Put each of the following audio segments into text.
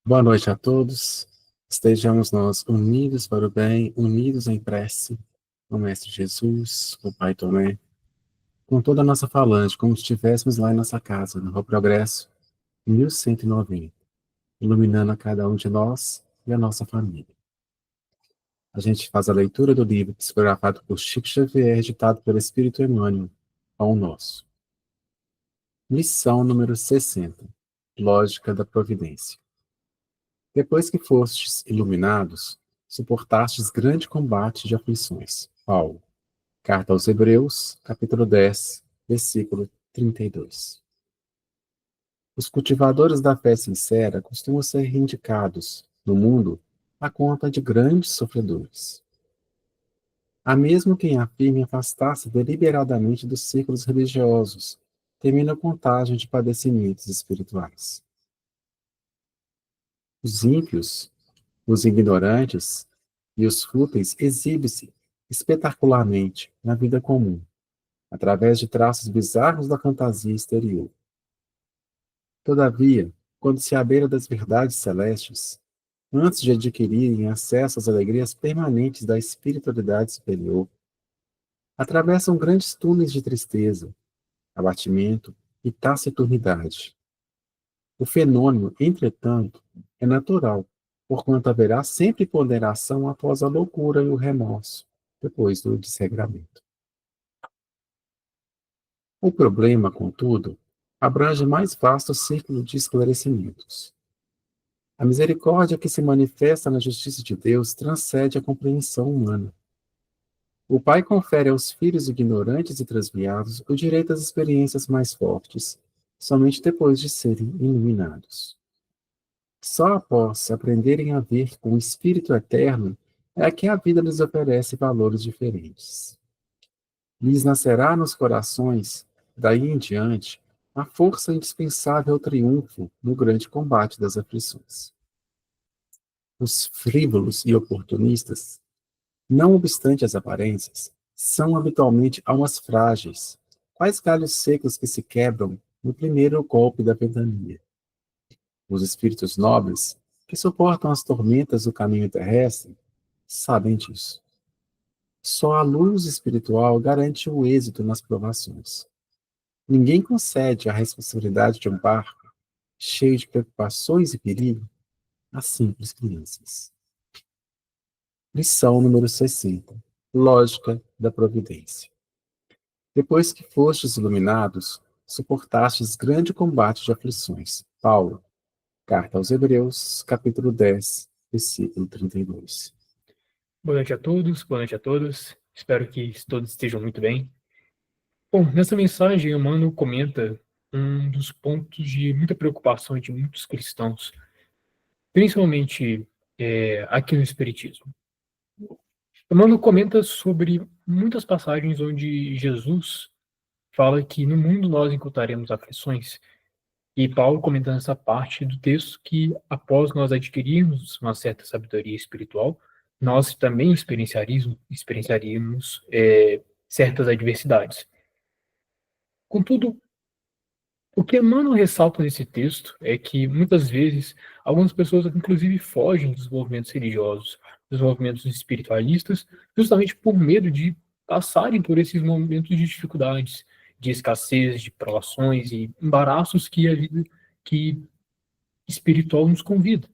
Boa noite a todos. Estejamos nós unidos para o bem, unidos em prece, com o Mestre Jesus, com o Pai Tomé, com toda a nossa falange, como se estivéssemos lá em nossa casa, no Rua Progresso, 1190, iluminando a cada um de nós e a nossa família. A gente faz a leitura do livro psicografado por Chico Xavier, ditado pelo Espírito Emmanuel, Pão Nosso. Lição número 60. Lógica da Providência. Depois que fostes iluminados, suportastes grande combate de aflições. Paulo. Carta aos Hebreus, capítulo 10, versículo 32. Os cultivadores da fé sincera costumam ser reivindicados, no mundo, à conta de grandes sofredores. Há mesmo quem afirme afastar-se deliberadamente dos círculos religiosos, temendo a contagem de padecimentos espirituais. Os ímpios, os ignorantes e os fúteis exibem-se espetacularmente na vida comum, através de traços bizarros da fantasia exterior. Todavia, quando se à beira das verdades celestes, antes de adquirirem acesso às alegrias permanentes da espiritualidade superior, atravessam grandes túneis de tristeza, abatimento e taciturnidade. O fenômeno, entretanto, é natural, porquanto haverá sempre ponderação após a loucura e o remorso, depois do desregramento. O problema, contudo, abrange mais vasto círculo de esclarecimentos. A misericórdia que se manifesta na justiça de Deus transcende a compreensão humana. O Pai confere aos filhos ignorantes e transviados o direito às experiências mais fortes, somente depois de serem iluminados. Só após aprenderem a ver com o Espírito Eterno é que a vida lhes oferece valores diferentes. Lhes nascerá nos corações, daí em diante, a força indispensável ao triunfo no grande combate das aflições. Os frívolos e oportunistas, não obstante as aparências, são habitualmente almas frágeis, quais galhos secos que se quebram no primeiro golpe da ventania. Os espíritos nobres, que suportam as tormentas do caminho terrestre, sabem disso. Só a luz espiritual garante o êxito nas provações. Ninguém concede a responsabilidade de um barco, cheio de preocupações e perigo, a simples crianças. Lição número 60. Lógica da providência. Depois que fostes iluminados, suportastes grande combate de aflições. Paulo. Carta aos Hebreus, capítulo 10, versículo 32. Boa noite a todos, boa noite a todos. Espero que todos estejam muito bem. Bom, nessa mensagem, Emmanuel comenta um dos pontos de muita preocupação de muitos cristãos, principalmente aqui no Espiritismo. Emmanuel comenta sobre muitas passagens onde Jesus fala que no mundo nós encontraremos aflições, e Paulo comenta nessa parte do texto que após nós adquirirmos uma certa sabedoria espiritual, nós também experienciaríamos certas adversidades. Contudo, o que Emmanuel ressalta nesse texto é que, muitas vezes, algumas pessoas, inclusive, fogem dos movimentos religiosos, dos movimentos espiritualistas, justamente por medo de passarem por esses momentos de dificuldades, de escassez, de provações e embaraços que a vida que espiritual nos convida.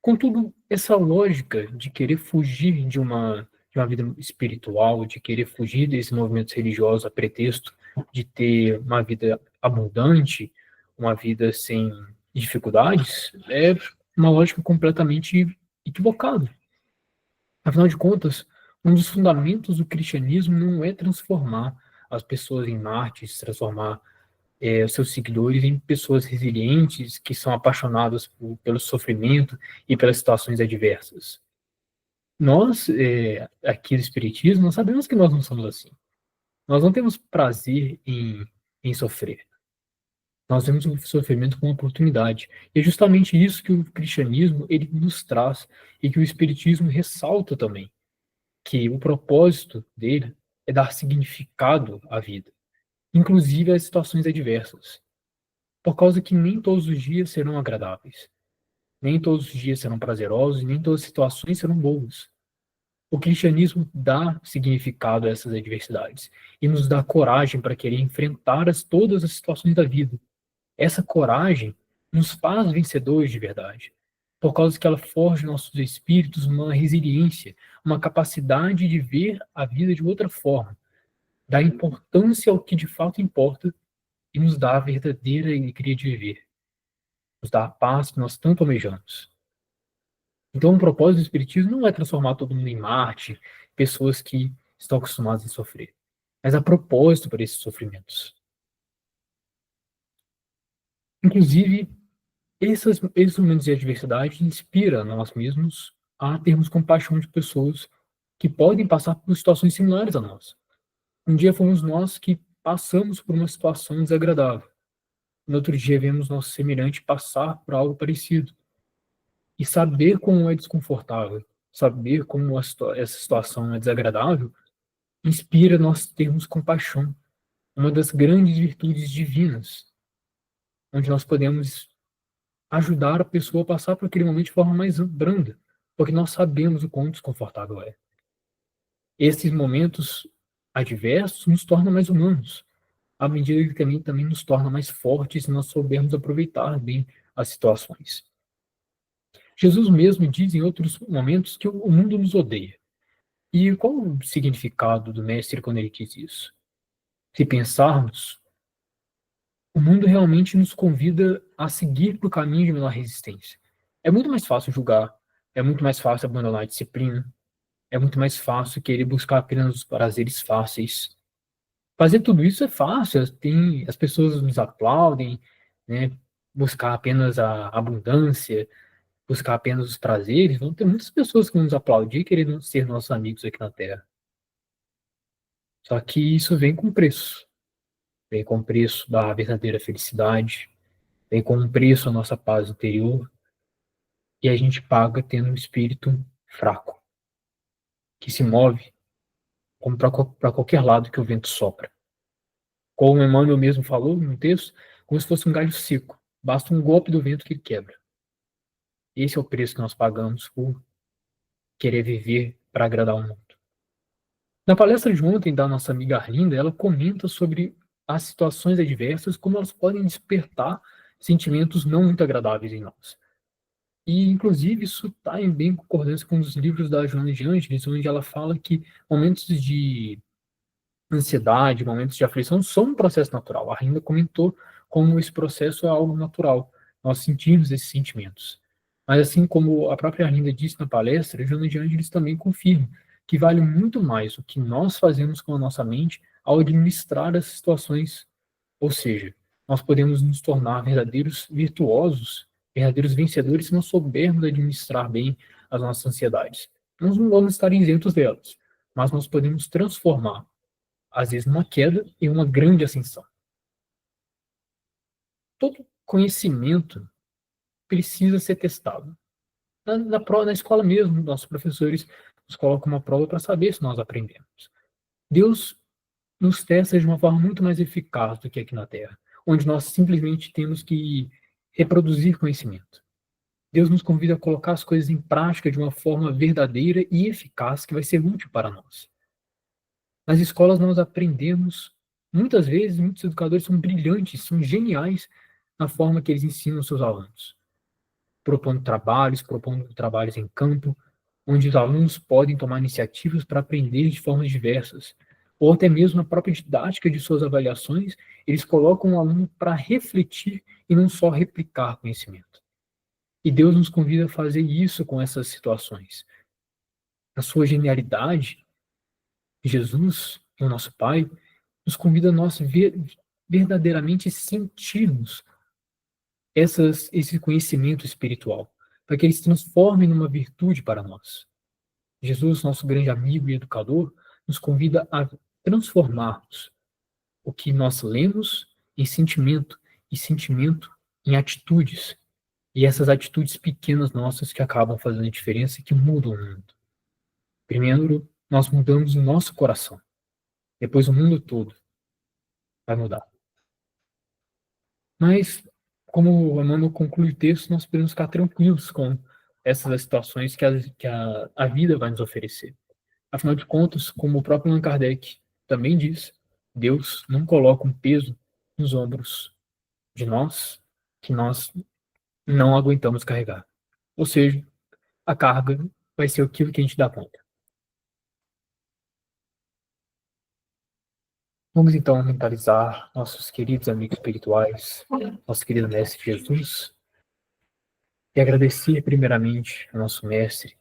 Contudo, essa lógica de querer fugir de uma vida espiritual, de querer fugir desses movimentos religiosos a pretexto de ter uma vida abundante, uma vida sem dificuldades, é uma lógica completamente equivocada. Afinal de contas, um dos fundamentos do cristianismo não é transformar as pessoas em mártires, transformar os seus seguidores em pessoas resilientes, que são apaixonadas pelo sofrimento e pelas situações adversas. Nós, aqui do Espiritismo, nós sabemos que nós não somos assim. Nós não temos prazer em sofrer. Nós vemos o sofrimento como uma oportunidade. E é justamente isso que o cristianismo ele nos traz e que o Espiritismo ressalta também, que o propósito dele é dar significado à vida, inclusive às situações adversas, por causa que nem todos os dias serão agradáveis. Nem todos os dias serão prazerosos, nem todas as situações serão boas. O cristianismo dá significado a essas adversidades e nos dá coragem para querer enfrentar todas as situações da vida. Essa coragem nos faz vencedores de verdade, por causa que ela forja em nossos espíritos uma resiliência, uma capacidade de ver a vida de outra forma, dá importância ao que de fato importa e nos dá a verdadeira alegria de viver, nos dá a paz que nós tanto almejamos. Então, o propósito do Espiritismo não é transformar todo mundo em Marte, pessoas que estão acostumadas a sofrer, mas há propósito para esses sofrimentos. Inclusive, esses momentos de adversidade inspiram nós mesmos a termos compaixão de pessoas que podem passar por situações similares a nós. Um dia fomos nós que passamos por uma situação desagradável. No outro dia vemos nosso semelhante passar por algo parecido. E saber como é desconfortável, saber como essa situação é desagradável, inspira nós termos compaixão, uma das grandes virtudes divinas, onde nós podemos ajudar a pessoa a passar por aquele momento de forma mais branda, porque nós sabemos o quão desconfortável é. Esses momentos adversos nos tornam mais humanos, à medida que também nos torna mais fortes se nós soubermos aproveitar bem as situações. Jesus mesmo diz em outros momentos que o mundo nos odeia. E qual o significado do mestre quando ele diz isso? Se pensarmos, o mundo realmente nos convida a seguir para o caminho de menor resistência. É muito mais fácil julgar, é muito mais fácil abandonar a disciplina, é muito mais fácil querer buscar apenas os prazeres fáceis. Fazer tudo isso é fácil, as pessoas nos aplaudem, né? Buscar apenas a abundância, buscar apenas os prazeres, vão ter muitas pessoas que vão nos aplaudir querendo ser nossos amigos aqui na Terra. Só que isso vem com preço. Vem com o preço da verdadeira felicidade, vem com um preço a nossa paz interior, e a gente paga tendo um espírito fraco, que se move como para qualquer lado que o vento sopra. Como Emmanuel mesmo falou no texto, como se fosse um galho seco. Basta um golpe do vento que ele quebra. Esse é o preço que nós pagamos por querer viver para agradar o mundo. Na palestra de ontem da nossa amiga Arlinda, ela comenta sobre as situações adversas, como elas podem despertar sentimentos não muito agradáveis em nós. E, inclusive, isso está em bem concordância com os livros da Joana de Ângeles, onde ela fala que momentos de ansiedade, momentos de aflição são um processo natural. A Arlinda comentou como esse processo é algo natural, nós sentimos esses sentimentos. Mas, assim como a própria Arlinda disse na palestra, a Joana de Ângeles também confirma que vale muito mais o que nós fazemos com a nossa mente ao administrar as situações. Ou seja, nós podemos nos tornar verdadeiros virtuosos, verdadeiros vencedores se nós soubermos administrar bem as nossas ansiedades. Nós não vamos estar isentos delas, mas nós podemos transformar, às vezes, uma queda em uma grande ascensão. Todo conhecimento precisa ser testado. Na escola mesmo, nossos professores nos colocam uma prova para saber se nós aprendemos. Deus nos testa de uma forma muito mais eficaz do que aqui na Terra, onde nós simplesmente temos que reproduzir conhecimento. Deus nos convida a colocar as coisas em prática de uma forma verdadeira e eficaz que vai ser útil para nós. Nas escolas nós aprendemos, muitas vezes, muitos educadores são brilhantes, são geniais na forma que eles ensinam os seus alunos, propondo trabalhos em campo, onde os alunos podem tomar iniciativas para aprender de formas diversas, ou até mesmo na própria didática de suas avaliações, eles colocam o aluno para refletir e não só replicar conhecimento. E Deus nos convida a fazer isso com essas situações. Na sua genialidade, Jesus, o nosso Pai, nos convida a nós verdadeiramente sentirmos esse conhecimento espiritual, para que ele se transforme numa virtude para nós. Jesus, nosso grande amigo e educador, nos convida a transformarmos o que nós lemos em sentimento, e sentimento em atitudes. E essas atitudes pequenas nossas que acabam fazendo a diferença e que mudam o mundo. Primeiro, nós mudamos o nosso coração. Depois, o mundo todo vai mudar. Mas, como Emmanuel conclui o texto, nós podemos ficar tranquilos com essas situações que a vida vai nos oferecer. Afinal de contas, como o próprio Allan Kardec também diz, Deus não coloca um peso nos ombros de nós que nós não aguentamos carregar. Ou seja, a carga vai ser aquilo que a gente dá conta. Vamos então mentalizar nossos queridos amigos espirituais, nosso querido Mestre Jesus, e agradecer primeiramente ao nosso Mestre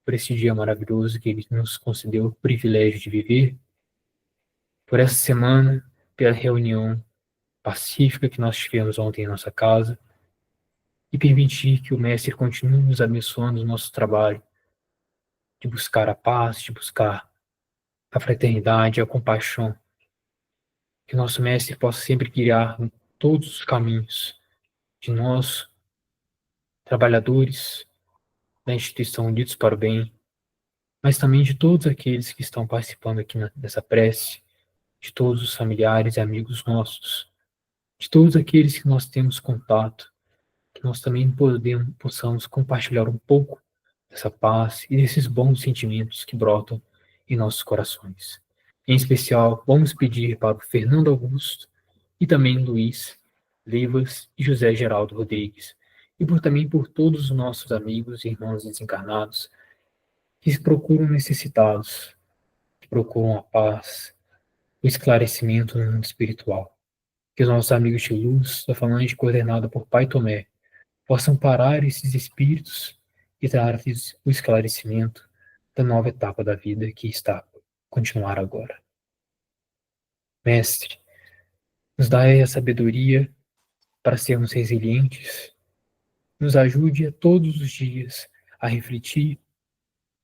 por esse dia maravilhoso que ele nos concedeu o privilégio de viver, por essa semana, pela reunião pacífica que nós tivemos ontem em nossa casa, e permitir que o Mestre continue nos abençoando no nosso trabalho, de buscar a paz, de buscar a fraternidade, a compaixão, que o nosso Mestre possa sempre guiar em todos os caminhos de nós, trabalhadores da instituição Unidos para o Bem, mas também de todos aqueles que estão participando aqui nessa prece, de todos os familiares e amigos nossos, de todos aqueles que nós temos contato, que nós também possamos compartilhar um pouco dessa paz e desses bons sentimentos que brotam em nossos corações. Em especial, vamos pedir para o Fernando Augusto e também Luiz Leivas e José Geraldo Rodrigues, e também por todos os nossos amigos e irmãos desencarnados que se procuram necessitados, que procuram a paz, o esclarecimento no mundo espiritual. Que os nossos amigos de luz, da falange coordenada por Pai Tomé, possam parar esses espíritos e dar-lhes o esclarecimento da nova etapa da vida que está a continuar agora. Mestre, nos dai a sabedoria para sermos resilientes, nos ajude a todos os dias a refletir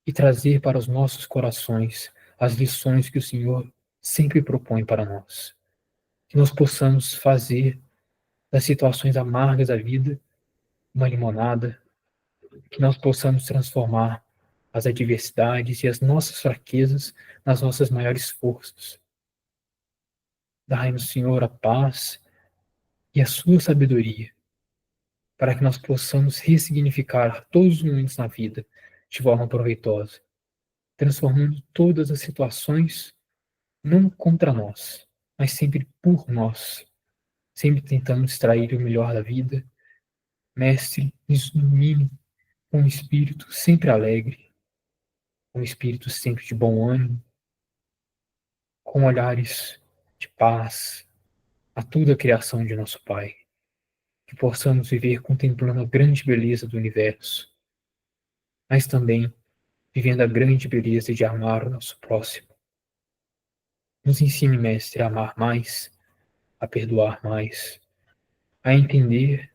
e trazer para os nossos corações as lições que o Senhor sempre propõe para nós. Que nós possamos fazer das situações amargas da vida uma limonada, que nós possamos transformar as adversidades e as nossas fraquezas nas nossas maiores forças. Dai-nos, Senhor, a paz e a sua sabedoria, para que nós possamos ressignificar todos os momentos na vida de forma proveitosa, transformando todas as situações não contra nós, mas sempre por nós, sempre tentando extrair o melhor da vida. Mestre, nos ilumine com um espírito sempre alegre, com um espírito sempre de bom ânimo, com olhares de paz a toda a criação de nosso Pai, que possamos viver contemplando a grande beleza do universo, mas também vivendo a grande beleza de amar o nosso próximo. Nos ensine, Mestre, a amar mais, a perdoar mais, a entender,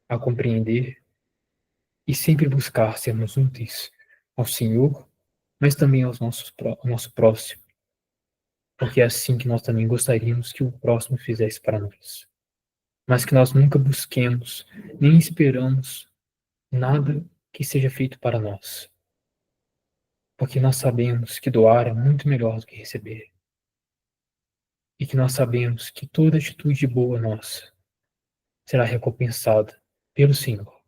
a compreender e sempre buscar sermos úteis ao Senhor, mas também ao nosso próximo, porque é assim que nós também gostaríamos que o próximo fizesse para nós. Mas que nós nunca busquemos, nem esperamos nada que seja feito para nós, porque nós sabemos que doar é muito melhor do que receber, e que nós sabemos que toda atitude boa nossa será recompensada pelo Senhor,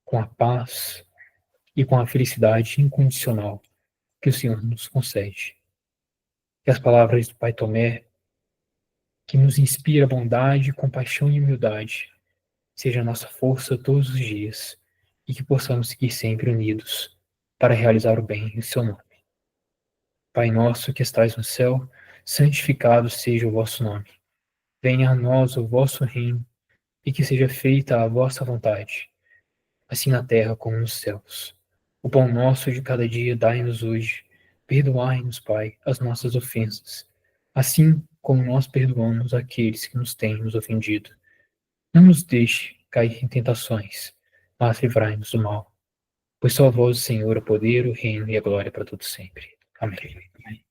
com a paz e com a felicidade incondicional que o Senhor nos concede. Que as palavras do Pai Tomé, que nos inspira bondade, compaixão e humildade, seja a nossa força todos os dias, e que possamos seguir sempre unidos para realizar o bem em seu nome. Pai nosso que estais no céu, santificado seja o vosso nome. Venha a nós o vosso reino, e que seja feita a vossa vontade, assim na terra como nos céus. O pão nosso de cada dia dai-nos hoje. Perdoai-nos, Pai, as nossas ofensas, assim como nós perdoamos aqueles que nos têm nos ofendido. Não nos deixe cair em tentações, mas livrai-nos do mal. Pois só vós, Senhor, o poder, o reino e a glória para todos sempre. Amém.